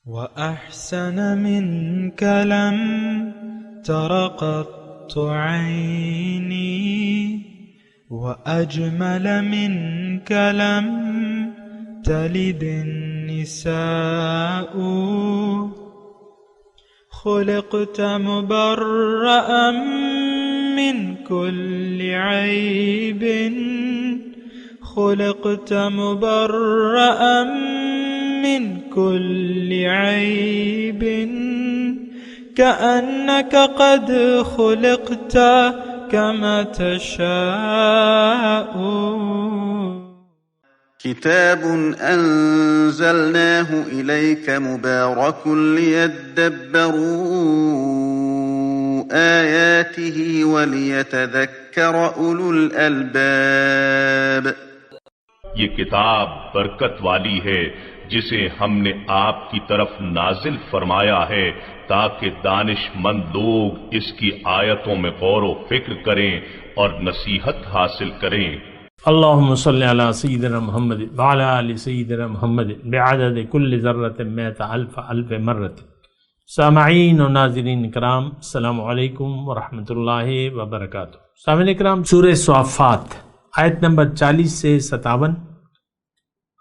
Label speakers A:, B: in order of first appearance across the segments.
A: وأحسن منك لم تر قط عيني وأجمل منك لم تلد النساء خلقت مبرأ من كل عيب خلقت مبرأ من كل عيب كأنك قد خلقت كما تشاء.
B: كتاب أنزلناه إليك مبارك ليدبروا آياته وليتذكر أولو الألباب.
C: یہ کتاب برکت والی ہے جسے ہم نے آپ کی طرف نازل فرمایا ہے تاکہ دانش مند لوگ اس کی آیتوں میں غور و فکر کریں اور نصیحت حاصل کریں.
D: اللہم صلی علی سیدنا محمد وعلی آل سیدنا محمد بعدد کل ذرۃ مئۃ الف الف مرۃ. سامعین و ناظرین کرام، السلام علیکم ورحمۃ اللہ وبرکاتہ. سامعین کرام، سورہ صافات آیت نمبر 40 سے 57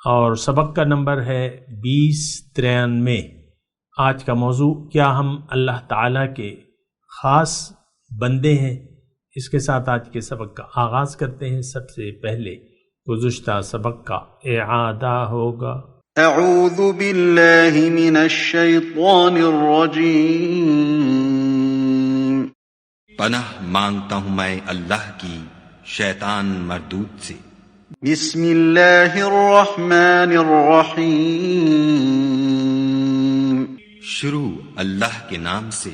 D: اور سبق کا نمبر ہے 2093. آج کا موضوع، کیا ہم اللہ تعالیٰ کے خاص بندے ہیں؟ اس کے ساتھ آج کے سبق کا آغاز کرتے ہیں. سب سے پہلے گزشتہ سبق کا اعادہ ہوگا.
B: اعوذ باللہ من الشیطان الرجیم.
E: پناہ مانگتا ہوں میں اللہ کی شیطان مردود سے.
B: بسم اللہ الرحمن الرحیم.
E: شروع اللہ کے نام سے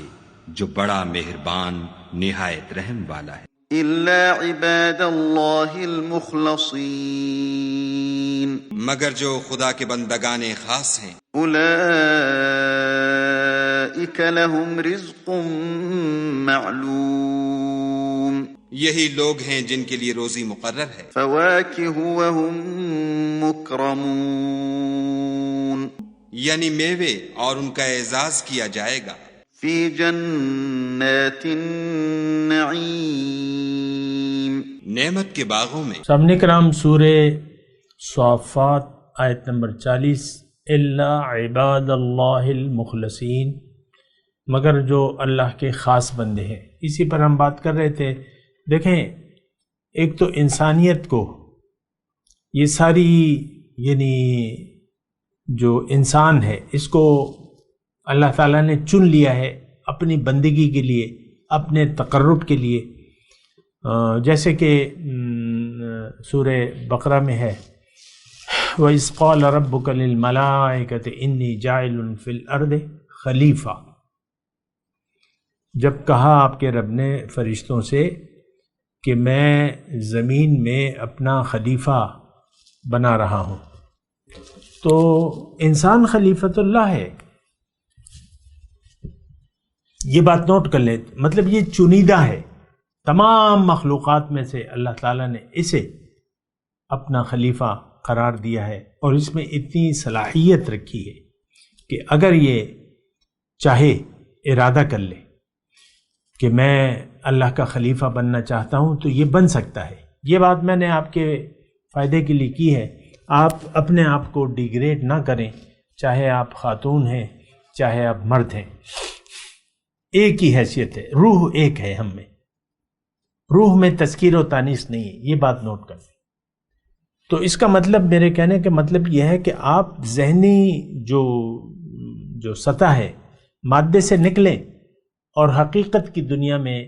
E: جو بڑا مہربان نہایت رحم والا ہے.
B: الا عباد اللہ المخلصین.
E: مگر جو خدا کے بندگان خاص ہیں.
B: اولئک لهم رزق معلوم.
E: یہی لوگ ہیں جن کے لیے روزی مقرر ہے.
B: فواکہ وهم مکرمون.
E: یعنی میوے اور ان کا اعزاز کیا جائے گا.
B: فی جنات النعیم.
E: نعمت کے باغوں میں.
D: سامعین کرام، سورہ صافات آیت نمبر 40. الا عباد اللہ المخلصین، مگر جو اللہ کے خاص بندے ہیں. اسی پر ہم بات کر رہے تھے. دیکھیں، ایک تو انسانیت کو یہ ساری یعنی جو انسان ہے اس کو اللہ تعالیٰ نے چن لیا ہے اپنی بندگی کے لیے، اپنے تقرب کے لیے. جیسے کہ سورہ بقرہ میں ہے وَإِذْ قَالَ رَبُّكَ لِلْمَلَائِكَةِ إِنِّي جَاعِلٌ فِي الْأَرْضِ خلیفہ. جب کہا آپ کے رب نے فرشتوں سے کہ میں زمین میں اپنا خلیفہ بنا رہا ہوں، تو انسان خلیفۃ اللہ ہے. یہ بات نوٹ کر لیں، مطلب یہ چنیدہ ہے. تمام مخلوقات میں سے اللہ تعالیٰ نے اسے اپنا خلیفہ قرار دیا ہے، اور اس میں اتنی صلاحیت رکھی ہے کہ اگر یہ چاہے ارادہ کر لے کہ میں اللہ کا خلیفہ بننا چاہتا ہوں تو یہ بن سکتا ہے. یہ بات میں نے آپ کے فائدے کے لیے کی ہے. آپ اپنے آپ کو ڈیگریڈ نہ کریں، چاہے آپ خاتون ہیں چاہے آپ مرد ہیں. ایک ہی حیثیت ہے، روح ایک ہے ہم میں، روح میں تذکیر و تانیث نہیں ہے. یہ بات نوٹ کر لیں. تو اس کا مطلب، میرے کہنے کا مطلب یہ ہے کہ آپ ذہنی جو سطح ہے مادے سے نکلیں اور حقیقت کی دنیا میں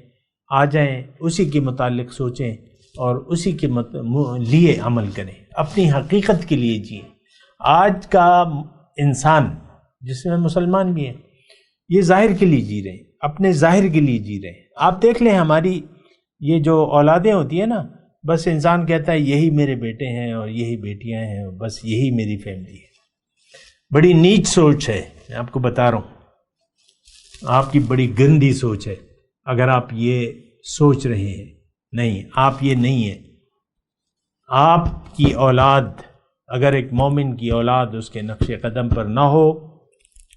D: آ جائیں، اسی کے متعلق سوچیں اور اسی کے لیے عمل کریں، اپنی حقیقت کے لیے جئیں. آج کا انسان جس میں مسلمان بھی ہیں یہ ظاہر کے لیے جی رہے ہیں، اپنے ظاہر کے لیے جی رہے ہیں. آپ دیکھ لیں ہماری یہ جو اولادیں ہوتی ہیں نا، بس انسان کہتا ہے یہی میرے بیٹے ہیں اور یہی بیٹیاں ہیں، اور بس یہی میری فیملی ہے. بڑی نیچ سوچ ہے، میں آپ کو بتا رہا ہوں، آپ کی بڑی گندی سوچ ہے اگر آپ یہ سوچ رہے ہیں. نہیں، آپ یہ نہیں ہیں. آپ کی اولاد، اگر ایک مومن کی اولاد اس کے نقش قدم پر نہ ہو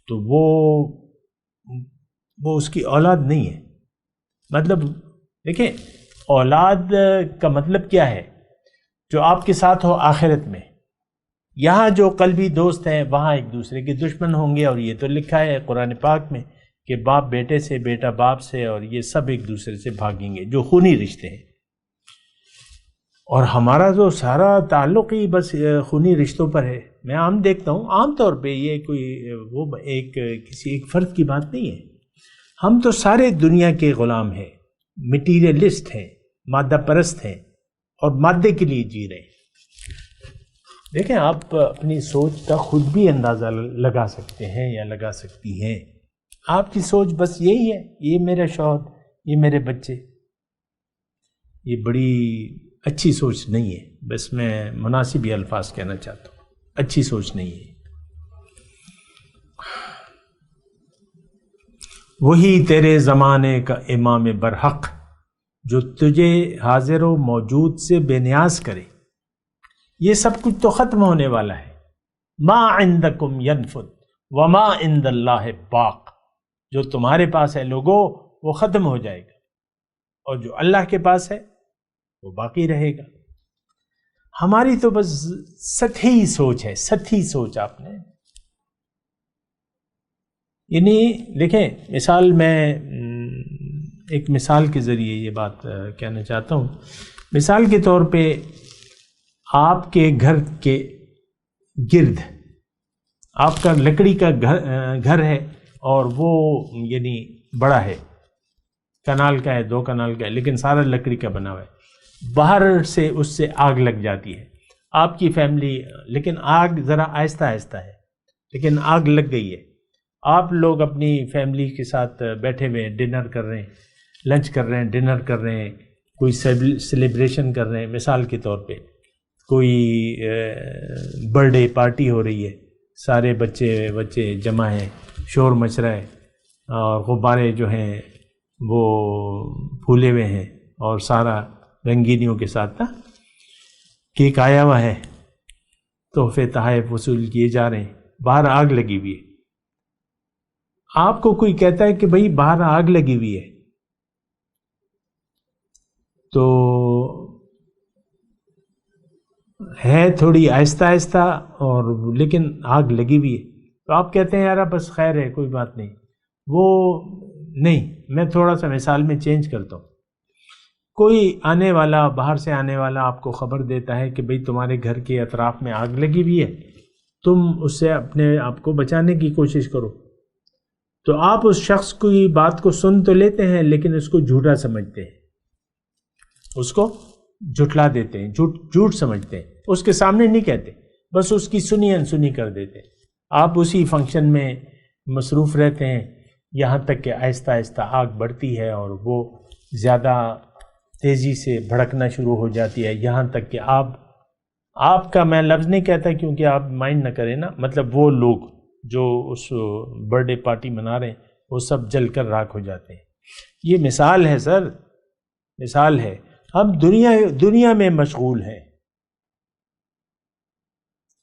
D: تو وہ اس کی اولاد نہیں ہے. مطلب دیکھیں اولاد کا مطلب کیا ہے؟ جو آپ کے ساتھ ہو آخرت میں. یہاں جو قلبی دوست ہیں وہاں ایک دوسرے کے دشمن ہوں گے، اور یہ تو لکھا ہے قرآن پاک میں کہ باپ بیٹے سے، بیٹا باپ سے، اور یہ سب ایک دوسرے سے بھاگیں گے، جو خونی رشتے ہیں. اور ہمارا جو سارا تعلق ہی بس خونی رشتوں پر ہے. میں عام دیکھتا ہوں، عام طور پہ یہ کوئی وہ کسی ایک فرد کی بات نہیں ہے. ہم تو سارے دنیا کے غلام ہیں، مٹیریلسٹ ہیں، مادہ پرست ہیں، اور مادے کے لیے جی رہے ہیں. دیکھیں آپ اپنی سوچ کا خود بھی اندازہ لگا سکتے ہیں یا لگا سکتی ہیں. آپ کی سوچ بس یہی ہے، یہ میرا شوہر، یہ میرے بچے. یہ بڑی اچھی سوچ نہیں ہے. بس میں مناسب ہی الفاظ کہنا چاہتا ہوں، اچھی سوچ نہیں ہے. وہی تیرے زمانے کا امام برحق جو تجھے حاضر و موجود سے بے نیاز کرے. یہ سب کچھ تو ختم ہونے والا ہے. ما عندکم ینفد وما عند اللہ باق. جو تمہارے پاس ہے لوگوں وہ ختم ہو جائے گا، اور جو اللہ کے پاس ہے وہ باقی رہے گا. ہماری تو بس سطحی سوچ ہے، سطحی سوچ. آپ نے یعنی دیکھیں مثال، میں ایک مثال کے ذریعے یہ بات کہنا چاہتا ہوں. مثال کے طور پہ آپ کے گھر کے گرد آپ کا لکڑی کا گھر ہے، اور وہ یعنی بڑا ہے، کنال کا ہے، 2 کنال کا ہے، لیکن سارا لکڑی کا بنا ہوا ہے. باہر سے اس سے آگ لگ جاتی ہے. آپ کی فیملی، لیکن آگ ذرا آہستہ آہستہ ہے، لیکن آگ لگ گئی ہے. آپ لوگ اپنی فیملی کے ساتھ بیٹھے ہوئے ہیں، ڈنر کر رہے ہیں، لنچ کر رہے ہیں، ڈنر کر رہے ہیں، کوئی سیلیبریشن کر رہے ہیں. مثال کے طور پہ کوئی برتھ ڈے پارٹی ہو رہی ہے، سارے بچے جمع ہیں، شور مچ رہا ہے، اور غبارے جو ہیں وہ پھولے ہوئے ہیں، اور سارا رنگینیوں کے ساتھ نا کیک آیا ہوا ہے، تحفے تحائف وصول کیے جا رہے ہیں. باہر آگ لگی ہوئی ہے. آپ کو کوئی کہتا ہے کہ بھائی باہر آگ لگی ہوئی ہے، تو ہے تھوڑی آہستہ آہستہ، اور لیکن آگ لگی ہوئی ہے. تو آپ کہتے ہیں یار بس خیر ہے، کوئی بات نہیں. وہ نہیں، میں تھوڑا سا مثال میں چینج کرتا ہوں. کوئی آنے والا، باہر سے آنے والا آپ کو خبر دیتا ہے کہ بھئی تمہارے گھر کے اطراف میں آگ لگی ہوئی ہے، تم اس سے اپنے آپ کو بچانے کی کوشش کرو. تو آپ اس شخص کی بات کو سن تو لیتے ہیں، لیکن اس کو جھوٹا سمجھتے ہیں، اس کو جھٹلا دیتے ہیں، جھوٹ سمجھتے ہیں. اس کے سامنے نہیں کہتے، بس اس کی سنی انسنی کر دیتے ہیں. آپ اسی فنکشن میں مصروف رہتے ہیں، یہاں تک کہ آہستہ آہستہ آگ بڑھتی ہے، اور وہ زیادہ تیزی سے بھڑکنا شروع ہو جاتی ہے، یہاں تک کہ آپ کا، میں لفظ نہیں کہتا کیونکہ آپ مائنڈ نہ کریں نا، مطلب وہ لوگ جو اس برتھ ڈے پارٹی منا رہے ہیں وہ سب جل کر راکھ ہو جاتے ہیں. یہ مثال ہے سر، مثال ہے. ہم دنیا میں مشغول ہیں.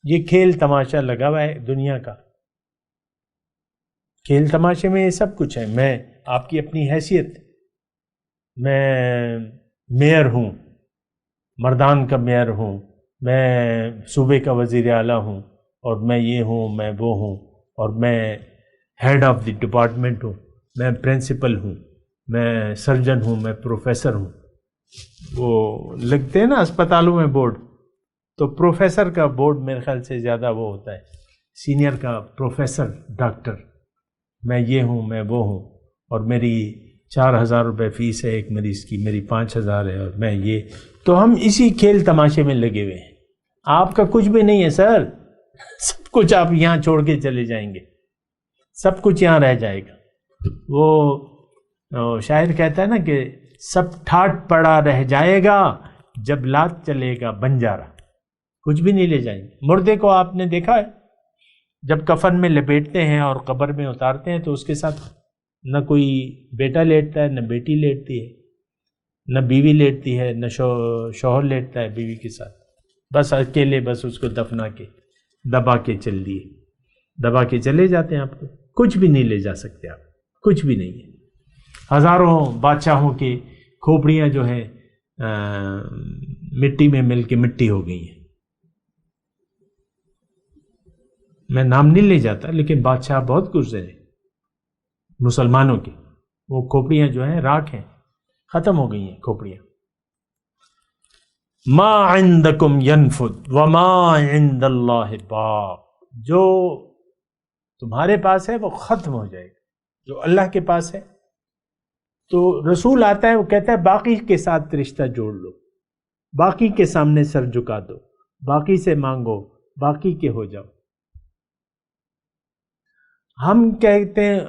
D: یہ کھیل تماشا لگا ہوا ہے دنیا کا. کھیل تماشے میں یہ سب کچھ ہے. میں آپ کی اپنی حیثیت، میں میئر ہوں، مردان کا میئر ہوں، میں صوبے کا وزیر اعلیٰ ہوں، اور میں یہ ہوں، میں وہ ہوں، اور میں ہیڈ آف دی ڈپارٹمنٹ ہوں، میں پرنسپل ہوں، میں سرجن ہوں، میں پروفیسر ہوں. وہ لگتے ہیں نا اسپتالوں میں بورڈ، تو پروفیسر کا بورڈ میرے خیال سے زیادہ وہ ہوتا ہے، سینئر کا پروفیسر ڈاکٹر. میں یہ ہوں، میں وہ ہوں، اور میری 4,000 روپے فیس ہے ایک مریض کی، میری 5,000 ہے، اور میں یہ. تو ہم اسی کھیل تماشے میں لگے ہوئے ہیں. آپ کا کچھ بھی نہیں ہے سر. سب کچھ آپ یہاں چھوڑ کے چلے جائیں گے، سب کچھ یہاں رہ جائے گا. وہ شاعر کہتا ہے نا کہ سب ٹھاٹ پڑا رہ جائے گا جب لات چلے گا بنجارا. کچھ بھی نہیں لے جائیں گے. مردے کو آپ نے دیکھا ہے جب کفن میں لپیٹتے ہیں اور قبر میں اتارتے ہیں تو اس کے ساتھ نہ کوئی بیٹا لیٹتا ہے، نہ بیٹی لیٹتی ہے، نہ بیوی لیٹتی ہے، نہ شوہر لیٹتا ہے بیوی کے ساتھ. بس اکیلے بس اس کو دفنا کے دبا کے چل دیے، دبا کے چلے جاتے ہیں آپ کو. کچھ بھی نہیں لے جا سکتے آپ، کچھ بھی نہیں ہے۔ ہزاروں بادشاہوں کی کھوپڑیاں جو ہیں مٹی میں مل کے مٹی ہو گئی ہیں۔ میں نام نہیں لے جاتا، لیکن بادشاہ بہت گزرے ہیں مسلمانوں کے، وہ کھوپڑیاں جو ہیں راکھ ہیں، ختم ہو گئی ہیں کھوپڑیاں۔ ما عندکم ینفد وما عند اللہ باق، جو تمہارے پاس ہے وہ ختم ہو جائے گا، جو اللہ کے پاس ہے۔ تو رسول آتا ہے، وہ کہتا ہے باقی کے ساتھ رشتہ جوڑ لو، باقی کے سامنے سر جھکا دو، باقی سے مانگو، باقی کے ہو جاؤ۔ ہم کہتے ہیں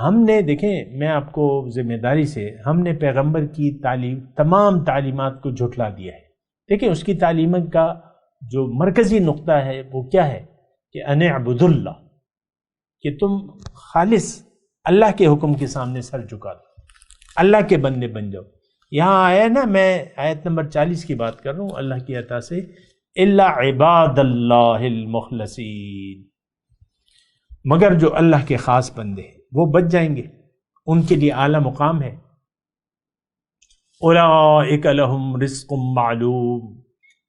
D: ہم نے، دیکھیں میں آپ کو ذمہ داری سے، ہم نے پیغمبر کی تمام تعلیمات کو جھٹلا دیا ہے۔ دیکھیں اس کی تعلیمات کا جو مرکزی نقطہ ہے وہ کیا ہے کہ ان اعبدوا اللہ، کہ تم خالص اللہ کے حکم کے سامنے سر جھکا دو، اللہ کے بندے بن جاؤ۔ یہاں آیا نا، میں آیت نمبر 40 کی بات کر رہا ہوں اللہ کی عطا سے، الا عباد اللہ المخلصین، مگر جو اللہ کے خاص بندے ہیں وہ بچ جائیں گے، ان کے لیے اعلیٰ مقام ہے۔ اولئک لہم رزق معلوم،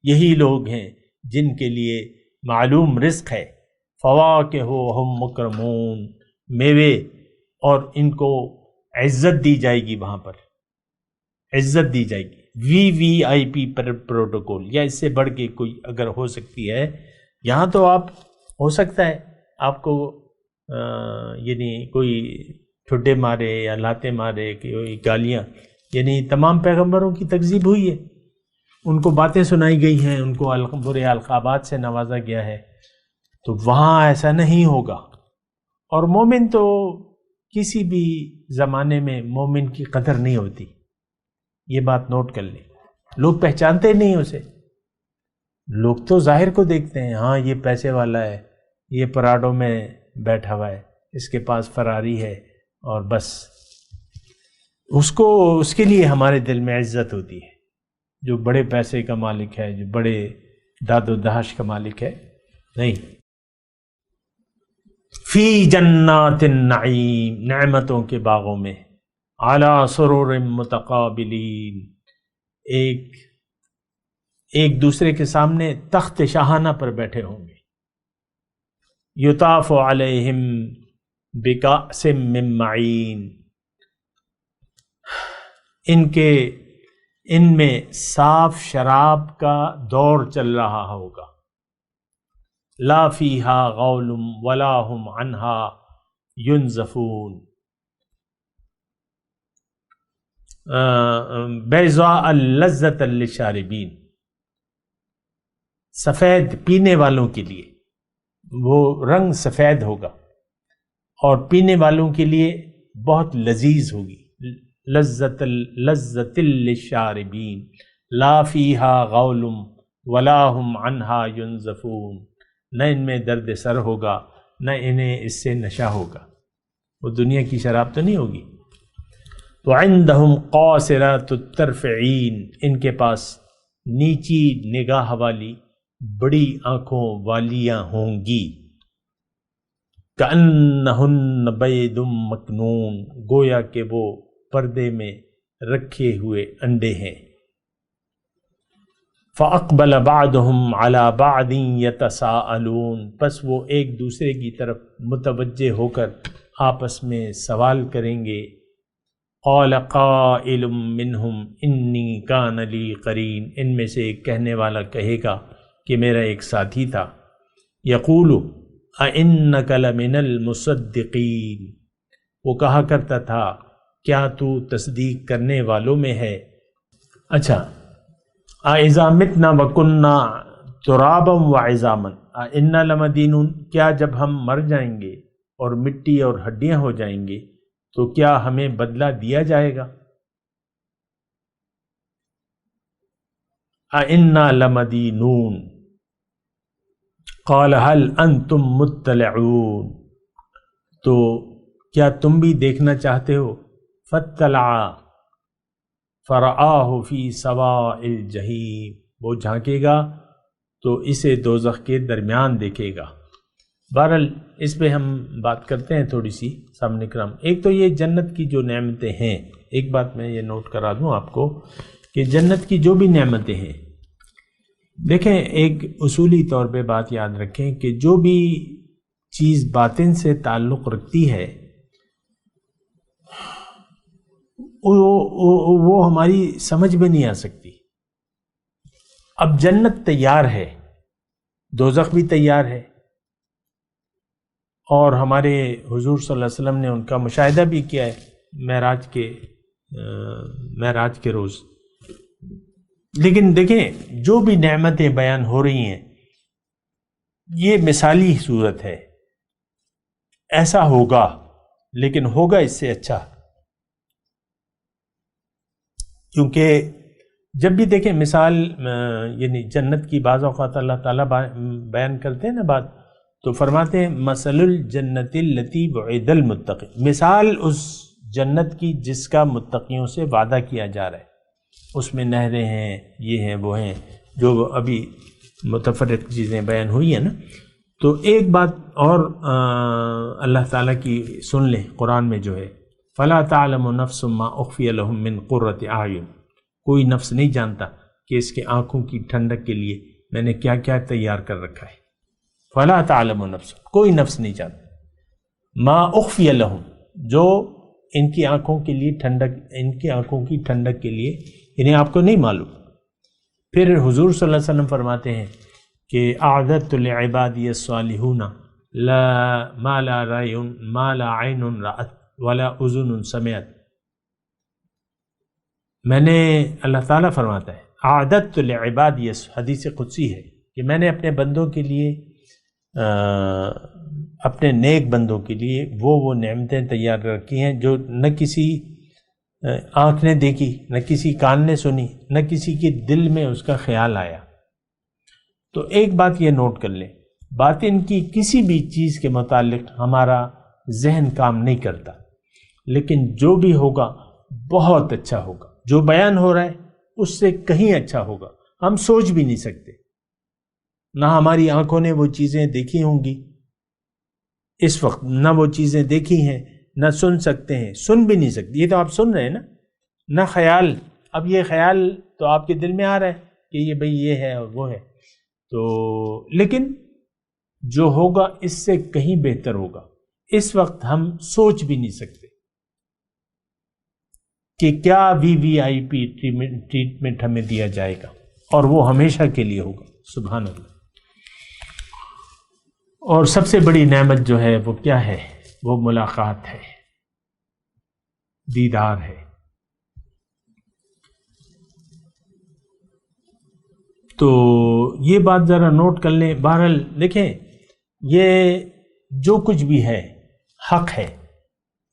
D: یہی لوگ ہیں جن کے لیے معلوم رزق ہے۔ فواکہ وہم مکرمون، میوے، اور ان کو عزت دی جائے گی، وہاں پر عزت دی جائے گی، وی آئی پی پر پروٹوکول، یا اس سے بڑھ کے کوئی اگر ہو سکتی ہے۔ یہاں تو آپ ہو سکتا ہے آپ کو یعنی کوئی ٹھڈے مارے یا لاتے مارے، کوئی گالیاں، یعنی تمام پیغمبروں کی تکذیب ہوئی ہے، ان کو باتیں سنائی گئی ہیں، ان کو برے القابات سے نوازا گیا ہے، تو وہاں ایسا نہیں ہوگا۔ اور مومن تو کسی بھی زمانے میں مومن کی قدر نہیں ہوتی، یہ بات نوٹ کر لیں۔ لوگ پہچانتے نہیں اسے، لوگ تو ظاہر کو دیکھتے ہیں، ہاں یہ پیسے والا ہے، یہ پراڈو میں بیٹھا ہوا ہے، اس کے پاس فراری ہے، اور بس اس کے لیے ہمارے دل میں عزت ہوتی ہے، جو بڑے پیسے کا مالک ہے، جو بڑے داد و دہش کا مالک ہے، نہیں۔ فی جنات النعیم، نعمتوں کے باغوں میں، علی سرر متقابلین، ایک دوسرے کے سامنے تخت شاہانہ پر بیٹھے ہوں گے۔ یطاف علیہم بکأس من معین، ان میں صاف شراب کا دور چل رہا ہوگا۔ لا فیہا غول ولا ہم عنہا ینزفون، بیضاء لذۃ للشاربین، سفید پینے والوں کے لیے، وہ رنگ سفید ہوگا، اور پینے والوں کے لیے بہت لذیذ ہوگی۔ لذت للشاربین لا فیہا غول ولا ہم عنہا ینزفون، نہ ان میں درد سر ہوگا، نہ انہیں اس سے نشہ ہوگا، وہ دنیا کی شراب تو نہیں ہوگی۔ وعندہم قاصرات الطرف عین، ان کے پاس نیچی نگاہ والی بڑی آنکھوں والیاں ہوں گی۔ کأنہن بید مکنون، گویا کہ وہ پردے میں رکھے ہوئے انڈے ہیں۔ فَأَقْبَلَ بَعْضُهُمْ عَلَى بَعْضٍ يَتَسَاءَلُونَ، پس وہ ایک دوسرے کی طرف متوجہ ہو کر آپس میں سوال کریں گے۔ قَالَ قَائِلٌ مِّنْهُمْ إِنِّي كَانَ لِي قَرِينٌ، ان میں سے ایک کہنے والا کہے گا کہ میرا ایک ساتھی تھا۔ يَقُولُ أَإِنَّكَ لَمِنَ الْمُصَدِّقِينَ، وہ کہا کرتا تھا کیا تو تصدیق کرنے والوں میں ہے۔ اچھا، اَإِذَا مِتْنَا وَكُنَّا تُرَابًا وَعِظَامًا أَإِنَّا لَمَدِينُونَ، کیا جب ہم مر جائیں گے اور مٹی اور ہڈیاں ہو جائیں گے تو کیا ہمیں بدلہ دیا جائے گا؟ أَإِنَّا لَمَدِينُونَ قَالَ هَلْ أَنْتُمْ مُطَّلِعُونَ، تو کیا تم بھی دیکھنا چاہتے ہو؟ فَاطَّلَعَ فَرَآهُ فِي سَوَاءِ الْجَحِيمِ، وہ جھانکے گا تو اسے دوزخ کے درمیان دیکھے گا۔ بہرحال اس پہ ہم بات کرتے ہیں تھوڑی سی سامنے کرام. ایک تو یہ جنت کی جو نعمتیں ہیں، ایک بات میں یہ نوٹ کرا دوں آپ کو کہ جنت کی جو بھی نعمتیں ہیں، دیکھیں ایک اصولی طور پہ بات یاد رکھیں کہ جو بھی چیز باطن سے تعلق رکھتی ہے وہ ہماری سمجھ میں نہیں آ سکتی. اب جنت تیار ہے، دوزخ بھی تیار ہے، اور ہمارے حضور صلی اللہ علیہ وسلم نے ان کا مشاہدہ بھی کیا ہے معراج کے روز. لیکن دیکھیں جو بھی نعمتیں بیان ہو رہی ہیں یہ مثالی صورت ہے، ایسا ہوگا لیکن ہوگا اس سے اچھا. کیونکہ جب بھی دیکھیں مثال یعنی جنت کی بعض اوقات اللہ تعالیٰ بیان کرتے ہیں نا بات، تو فرماتے ہیں مثل الجنت التی وعد المتقین، مثال اس جنت کی جس کا متقیوں سے وعدہ کیا جا رہا ہے. اس میں نہریں ہیں، یہ ہیں وہ ہیں، جو ابھی متفرق چیزیں بیان ہوئی ہیں نا. تو ایک بات اور اللہ تعالیٰ کی سن لیں قرآن میں جو ہے، فلا تعلم نفس ما اخفی لهم من قرۃ اعین، کوئی نفس نہیں جانتا کہ اس کے آنکھوں کی ٹھنڈک کے لیے میں نے کیا کیا تیار کر رکھا ہے. فلا تعلم نفس، کوئی نفس نہیں جانتا، ما اخفی لهم، جو ان کی آنکھوں کے لیے ٹھنڈک، ان کی آنکھوں کی ٹھنڈک کے لیے انہیں آپ کو نہیں معلوم. پھر حضور صلی اللہ علیہ وسلم فرماتے ہیں کہ اعددت لعبادی الصالحون ما لا عین رأت ولا اذن سمعت. میں نے، اللہ تعالیٰ فرماتا ہے اعددت لعبادی، حدیث قدسی ہے کہ میں نے اپنے بندوں کے لیے، اپنے نیک بندوں کے لیے وہ نعمتیں تیار رکھی ہیں جو نہ کسی آنکھ نے دیکھی، نہ کسی کان نے سنی، نہ کسی کے دل میں اس کا خیال آیا. تو ایک بات یہ نوٹ کر لیں، باطن کی کسی بھی چیز کے متعلق ہمارا ذہن کام نہیں کرتا، لیکن جو بھی ہوگا بہت اچھا ہوگا. جو بیان ہو رہا ہے اس سے کہیں اچھا ہوگا، ہم سوچ بھی نہیں سکتے. نہ ہماری آنکھوں نے وہ چیزیں دیکھی ہوں گی اس وقت، نہ وہ چیزیں دیکھی ہیں، نہ سن سکتے ہیں، سن بھی نہیں سکتے. یہ تو آپ سن رہے ہیں نا، نہ خیال. اب یہ خیال تو آپ کے دل میں آ رہا ہے کہ یہ بھئی یہ ہے اور وہ ہے، تو لیکن جو ہوگا اس سے کہیں بہتر ہوگا. اس وقت ہم سوچ بھی نہیں سکتے کہ کیا VIP ٹریٹمنٹ ہمیں دیا جائے گا، اور وہ ہمیشہ کے لیے ہوگا. سبحان اللہ. اور سب سے بڑی نعمت جو ہے وہ کیا ہے؟ وہ ملاقات ہے، دیدار ہے. تو یہ بات ذرا نوٹ کر لیں. بہرحال دیکھیں یہ جو کچھ بھی ہے حق ہے،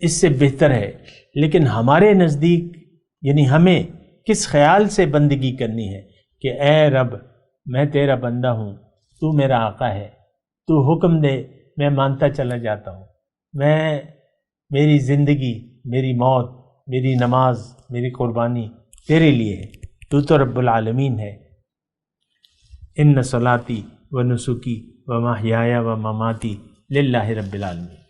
D: اس سے بہتر ہے، لیکن ہمارے نزدیک یعنی ہمیں کس خیال سے بندگی کرنی ہے کہ اے رب میں تیرا بندہ ہوں، تو میرا آقا ہے، تو حکم دے میں مانتا چلا جاتا ہوں، میری زندگی، میری موت، میری نماز، میری قربانی تیرے لیے ہے، تو رب العالمین ہے. ان صلاتی و نسکی و محیایا و مماتی للہ رب العالمین.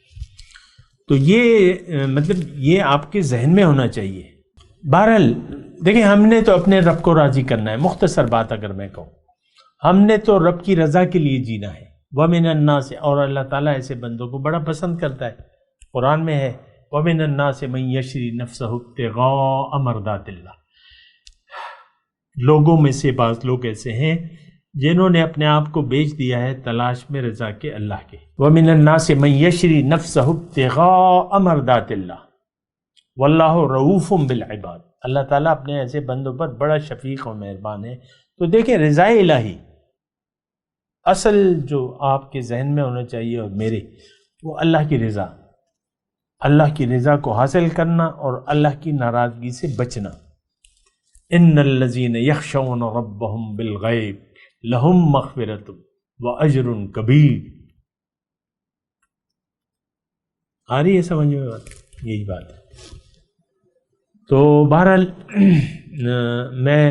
D: تو یہ مطلب یہ آپ کے ذہن میں ہونا چاہیے. بہرحال دیکھیں ہم نے تو اپنے رب کو راضی کرنا ہے. مختصر بات اگر میں کہوں، ہم نے تو رب کی رضا کے لیے جینا ہے. وَمِنَ النَّاسِ، اور اللہ تعالیٰ ایسے بندوں کو بڑا پسند کرتا ہے. قرآن میں ہے وَمِنَ النَّاسِ مَن يَشْرِي نَفْسَهُ ابْتِغَاءَ مَرْضَاتِ اللَّهِ، لوگوں میں سے بعض لوگ ایسے ہیں جنہوں نے اپنے آپ کو بیچ دیا ہے تلاش میں رضا کے اللہ کے. وَمِنَ النَّاسِ مَن يَشْرِي نَفْسَهُ ابْتِغَاءَ مَرْضَاتِ اللَّهِ وَاللَّهُ رَءُوفٌ بِالْعِبَادِ. اللہ تعالیٰ اپنے ایسے بندوں پر بڑا شفیق و مہربان ہے. تو دیکھیں رضا الہی اصل جو آپ کے ذہن میں ہونا چاہیے اور میرے، وہ اللہ کی رضا، اللہ کی رضا کو حاصل کرنا اور اللہ کی ناراضگی سے بچنا. ان الذین یخشون ربهم بالغیب لہم مغفرۃ واجر کبیر. آ رہی ہے سمجھ میں بات؟ یہی بات ہے. تو بہرحال میں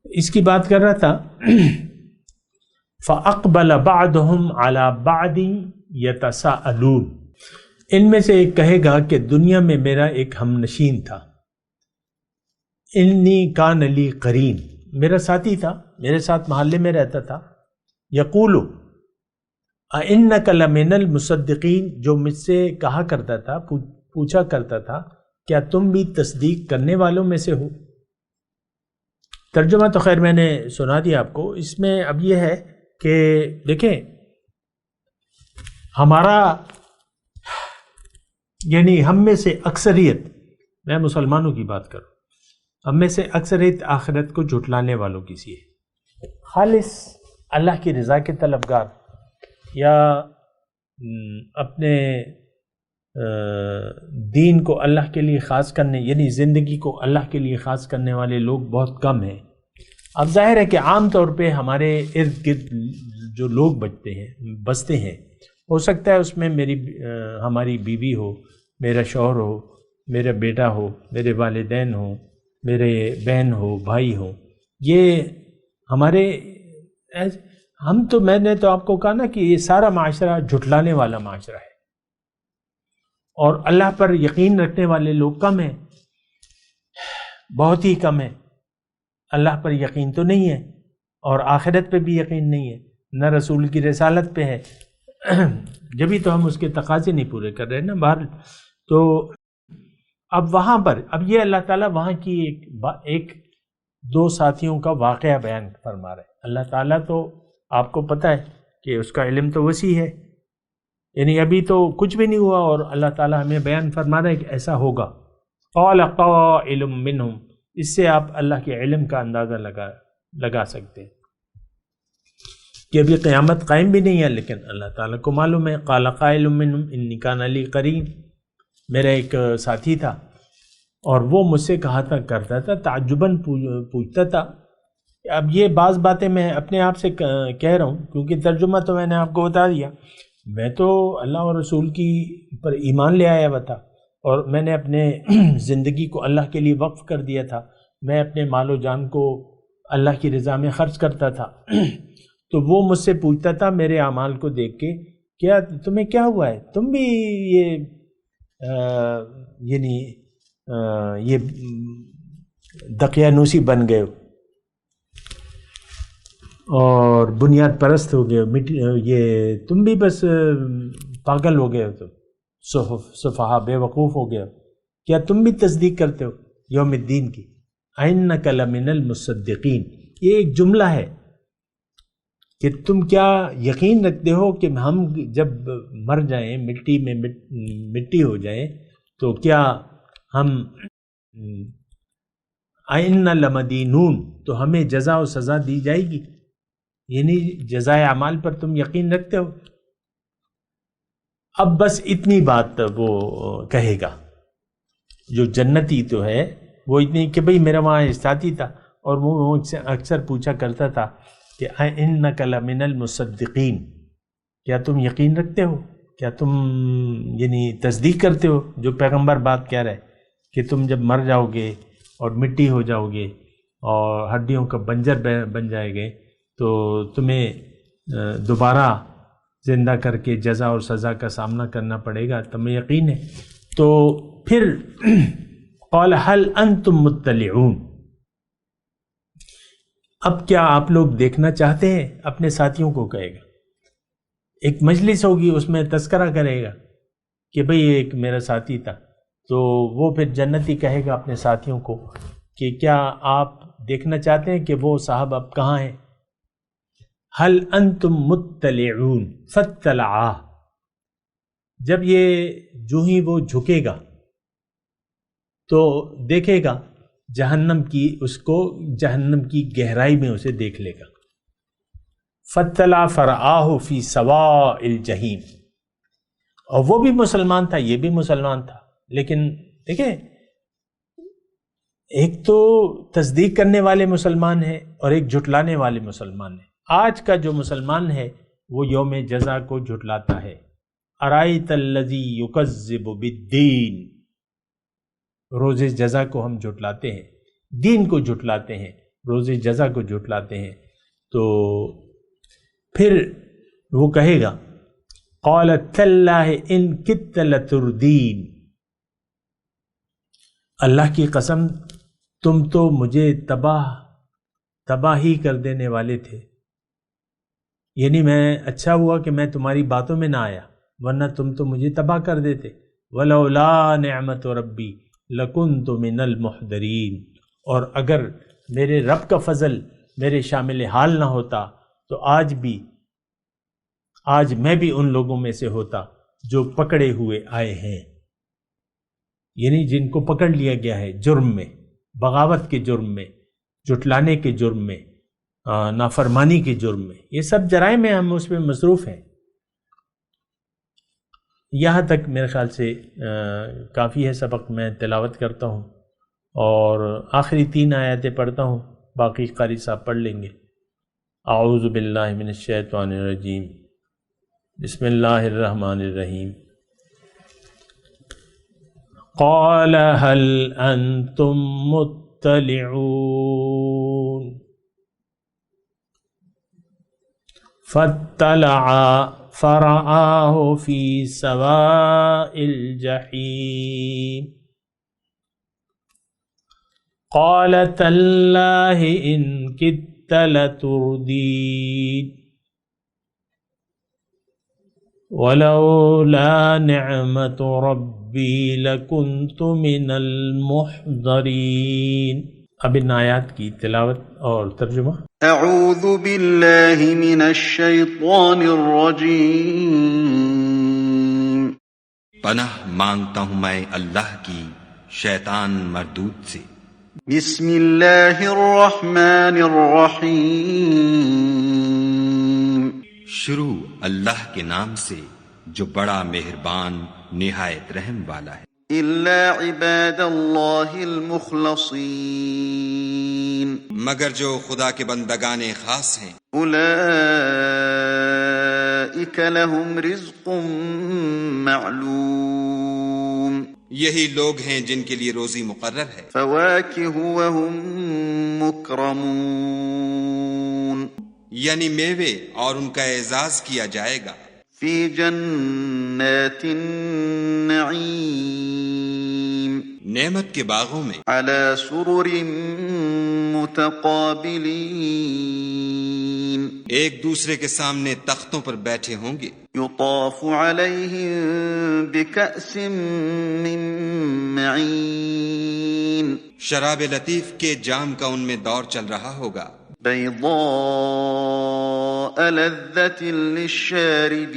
D: اس کی بات کر رہا تھا فَأَقْبَلَ بَعْضُهُمْ عَلَى بَعْضٍ يَتَسَاءَلُونَ، ان میں سے ایک کہے گا کہ دنیا میں میرا ایک ہم نشین تھا، انی کان لی قرین، میرا ساتھی تھا، میرے ساتھ محلے میں رہتا تھا، یقولو اِنَّكَ لَمِنَ الْمُصَدِّقِينَ، جو مجھ سے کہا کرتا تھا، پوچھا کرتا تھا کیا تم بھی تصدیق کرنے والوں میں سے ہو۔ ترجمہ تو خیر میں نے سنا دیا آپ کو، اس میں اب یہ ہے کہ دیکھیں ہمارا یعنی ہم میں سے اکثریت، میں مسلمانوں کی بات کروں، ہم میں سے اکثریت آخرت کو جھٹلانے والوں کی سی ہے۔ خالص اللہ کی رضا کے طلبگار یا اپنے دین کو اللہ کے لیے خاص کرنے، یعنی زندگی کو اللہ کے لیے خاص کرنے والے لوگ بہت کم ہیں۔ اب ظاہر ہے کہ عام طور پہ ہمارے ارد گرد جو لوگ بستے ہیں، ہو سکتا ہے اس میں ہماری بیوی ہو، میرا شوہر ہو، میرا بیٹا ہو، میرے والدین ہوں، میرے بہن ہو، بھائی ہو، یہ ہمارے میں نے تو آپ کو کہا نا کہ یہ سارا معاشرہ جھٹلانے والا معاشرہ ہے، اور اللہ پر یقین رکھنے والے لوگ کم ہیں، بہت ہی کم ہیں۔ اللہ پر یقین تو نہیں ہے، اور آخرت پہ بھی یقین نہیں ہے، نہ رسول کی رسالت پہ ہے، جبھی تو ہم اس کے تقاضے نہیں پورے کر رہے نا باہر۔ تو اب وہاں پر اب یہ اللہ تعالیٰ وہاں کی ایک دو ساتھیوں کا واقعہ بیان فرما رہے ہیں۔ اللہ تعالیٰ تو آپ کو پتہ ہے کہ اس کا علم تو وسیع ہے، یعنی ابھی تو کچھ بھی نہیں ہوا اور اللہ تعالیٰ ہمیں بیان فرما رہا ہے کہ ایسا ہوگا۔ قال قائل منہم، اس سے آپ اللہ کے علم کا اندازہ لگا سکتے ہیں کہ ابھی قیامت قائم بھی نہیں ہے، لیکن اللہ تعالیٰ کو معلوم ہے۔ قال قائل منہم انی کان لی قرین، میرا ایک ساتھی تھا اور وہ مجھ سے کہا کرتا تھا، تعجباً پوچھتا تھا۔ اب یہ بعض باتیں میں اپنے آپ سے کہہ رہا ہوں کیونکہ ترجمہ تو میں نے آپ کو بتا دیا، میں تو اللہ اور رسول کی پر ایمان لے آیا ہوا تھا، اور میں نے اپنے زندگی کو اللہ کے لیے وقف کر دیا تھا، میں اپنے مال و جان کو اللہ کی رضا میں خرچ کرتا تھا۔ تو وہ مجھ سے پوچھتا تھا میرے اعمال کو دیکھ کے، کیا تمہیں کیا ہوا ہے، تم بھی یہ دقیانوسی بن گئے ہو اور بنیاد پرست ہو گئے ہو، یہ تم بھی بس پاگل ہو گئے ہو، تم سفہا بے وقوف ہو گئے ہو، کیا تم بھی تصدیق کرتے ہو یوم الدین کی؟ اِنَّكَ لَمِنَ الْمُصَدِّقِينَ، یہ ایک جملہ ہے کہ تم کیا یقین رکھتے ہو کہ ہم جب مر جائیں، مٹی میں مٹی ہو جائیں، تو کیا ہم اِنَّ لَمَدِينُونَ، تو ہمیں جزا و سزا دی جائے گی، یعنی جزائے اعمال پر تم یقین رکھتے ہو؟ اب بس اتنی بات وہ کہے گا جو جنتی تو ہے، وہ اتنی کہ بھئی میرا وہاں ساتھی تھا اور وہ اکثر پوچھا کرتا تھا کہ اِنَّكَ لَمِنَ الْمُصَدِّقِينَ، کیا تم یقین رکھتے ہو، کیا تم یعنی تصدیق کرتے ہو جو پیغمبر بات کہہ رہے کہ تم جب مر جاؤ گے اور مٹی ہو جاؤ گے اور ہڈیوں کا بنجر بن جائے گے تو تمہیں دوبارہ زندہ کر کے جزا اور سزا کا سامنا کرنا پڑے گا، تمہیں یقین ہے؟ تو پھر قال هل انتم مطلعون، اب کیا آپ لوگ دیکھنا چاہتے ہیں؟ اپنے ساتھیوں کو کہے گا، ایک مجلس ہوگی اس میں تذکرہ کرے گا کہ بھئی ایک میرا ساتھی تھا، تو وہ پھر جنتی کہے گا اپنے ساتھیوں کو کہ کیا آپ دیکھنا چاہتے ہیں کہ وہ صاحب اب کہاں ہیں؟ هل انتم مطلعون فاطلعا، جب یہ جو ہی وہ جھکے گا تو دیکھے گا جہنم کی، اس کو جہنم کی گہرائی میں اسے دیکھ لے گا۔ فاطلع فرآہ فی سواء الجحیم، اور وہ بھی مسلمان تھا، یہ بھی مسلمان تھا، لیکن دیکھیں ایک تو تصدیق کرنے والے مسلمان ہیں اور ایک جھٹلانے والے مسلمان ہیں۔ آج کا جو مسلمان ہے وہ یوم جزا کو جھٹلاتا ہے۔ ارائیت الذی یکذب بالدین، روز جزا کو ہم جھٹلاتے ہیں، دین کو جھٹلاتے ہیں، روز جزا کو جھٹلاتے ہیں۔ تو پھر وہ کہے گا قال تاللہ ان کدت لتردین، اللہ کی قسم تم تو مجھے تباہ ہی کر دینے والے تھے، یعنی میں اچھا ہوا کہ میں تمہاری باتوں میں نہ آیا، ورنہ تم تو مجھے تباہ کر دیتے۔ ولولا نعمت ربی لکنت من المحضرین، اور اگر میرے رب کا فضل میرے شامل حال نہ ہوتا تو آج میں بھی ان لوگوں میں سے ہوتا جو پکڑے ہوئے آئے ہیں، یعنی جن کو پکڑ لیا گیا ہے جرم میں، بغاوت کے جرم میں، جھٹلانے کے جرم میں، نافرمانی کے جرم میں، یہ سب جرائم ہیں، ہم اس میں مصروف ہیں۔ یہاں تک میرے خیال سے کافی ہے سبق، میں تلاوت کرتا ہوں اور آخری 3 آیاتیں پڑھتا ہوں، باقی قاری صاحب پڑھ لیں گے۔ اعوذ باللہ من الشیطان الرجیم، بسم اللہ الرحمن الرحیم۔ قال هل انتم مطلعون فاطلع فرآه في سواء الجحيم قال تالله إن كدت لتردين ولولا نعمة ربي لكنت من المحضرين۔ اب ان آیات کی تلاوت اور ترجمہ۔
B: اعوذ باللہ من الشیطان الرجیم،
E: پناہ مانگتا ہوں میں اللہ کی شیطان مردود سے۔
B: بسم اللہ الرحمن الرحیم،
E: شروع اللہ کے نام سے جو بڑا مہربان نہایت رحم والا ہے۔
B: الا عباد اللہ المخلصین،
E: مگر جو خدا کے بندگان خاص ہیں،
B: اولئک لہم رزق معلوم،
E: یہی لوگ ہیں جن کے لیے روزی مقرر ہے۔
B: فواکہ وہم مکرمون،
E: یعنی میوے اور ان کا اعزاز کیا جائے گا۔
B: فی جنات النعیم،
E: نعمت کے باغوں میں،
B: علی سرر متقابلین،
E: ایک دوسرے کے سامنے تختوں پر بیٹھے ہوں گے۔
B: یطاف علیہم بکأس من معین،
E: شراب لطیف کے جام کا ان میں دور چل رہا ہوگا۔
B: بیضاء لذۃ للشاربین،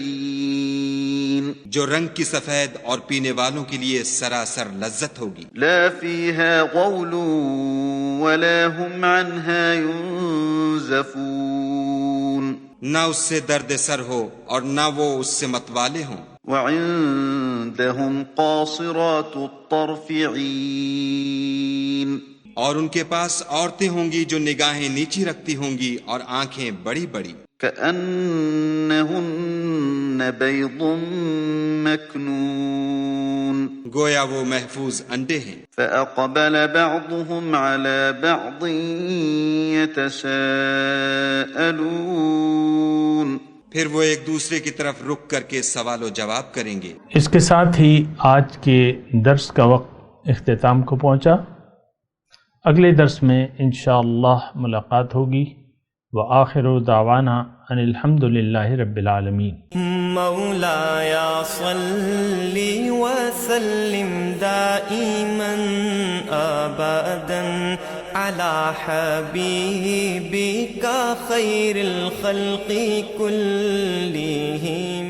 E: جو رنگ کی سفید اور پینے والوں کے لیے سراسر لذت ہوگی۔
B: لا فیہا غول ولا هم عنہا ينزفون،
E: نہ اس سے درد سر ہو اور نہ وہ اس سے متوالے ہوں۔
B: وعندهم قاصرات الطرف عین،
E: اور ان کے پاس عورتیں ہوں گی جو نگاہیں نیچی رکھتی ہوں گی اور آنکھیں بڑی بڑی۔
B: کأنہن بیض مکنون،
E: گویا وہ محفوظ انڈے ہیں۔
B: فأقبل بعضهم على بعض يتساءلون،
E: پھر وہ ایک دوسرے کی طرف رک کر کے سوال و جواب کریں گے۔
D: اس کے ساتھ ہی آج کے درس کا وقت اختتام کو پہنچا۔ اگلے درس میں انشاءاللہ ملاقات ہوگی۔ وآخر دعوانا ان الحمد للہ رب العالمین۔
A: مولاي صل وسلم دائما ابدا على حبيبك خير الخلق كلهم